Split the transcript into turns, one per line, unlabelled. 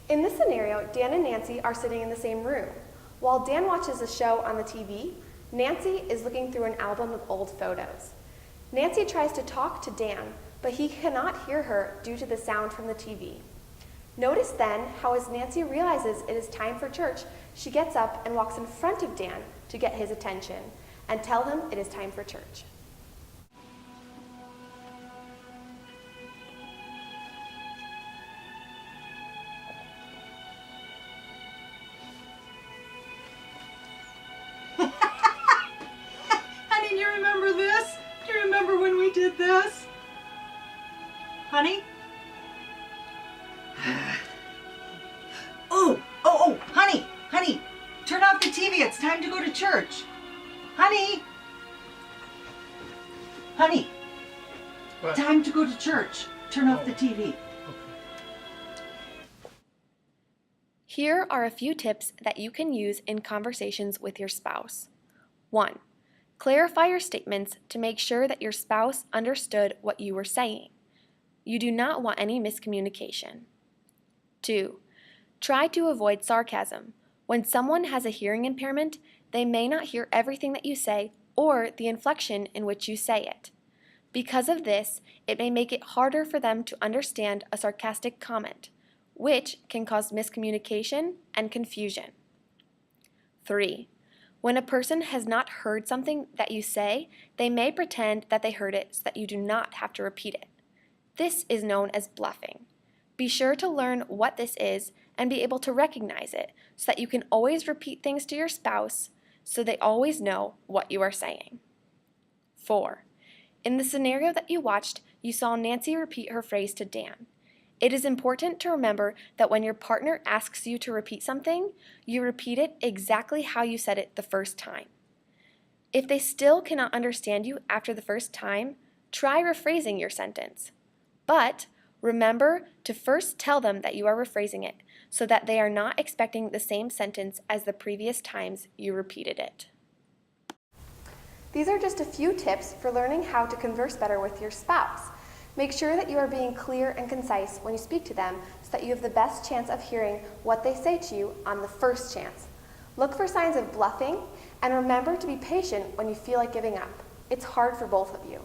In this scenario, Dan and Nancy are sitting in the same room. While Dan watches a show on the TV, Nancy is looking through an album of old photos. Nancy tries to talk to Dan, but he cannot hear her due to the sound from the TV. Notice then how as Nancy realizes it is time for church, she gets up and walks in front of Dan to get his attention and tell him it is time for church.
Honey, do you remember this? Do you remember when we did this? Honey? Oh, honey, turn off the TV. It's time to go to church. Honey,
What?
time to go to church. Turn off the TV.
Here are a few tips that you can use in conversations with your spouse. 1. Clarify your statements to make sure that your spouse understood what you were saying. You do not want any miscommunication. 2. Try to avoid sarcasm. When someone has a hearing impairment, they may not hear everything that you say or the inflection in which you say it. Because of this, it may make it harder for them to understand a sarcastic comment, which can cause miscommunication and confusion. 3. When a person has not heard something that you say, they may pretend that they heard it so that you do not have to repeat it. This is known as bluffing. Be sure to learn what this is and be able to recognize it so that you can always repeat things to your spouse so they always know what you are saying. 4. In the scenario that you watched, you saw Nancy repeat her phrase to Dan. It is important to remember that when your partner asks you to repeat something, you repeat it exactly how you said it the first time. If they still cannot understand you after the first time, try rephrasing your sentence. But remember to first tell them that you are rephrasing it so that they are not expecting the same sentence as the previous times you repeated it. These are just a few tips for learning how to converse better with your spouse. Make sure that you are being clear and concise when you speak to them so that you have the best chance of hearing what they say to you on the first chance. Look for signs of bluffing and remember to be patient when you feel like giving up. It's hard for both of you.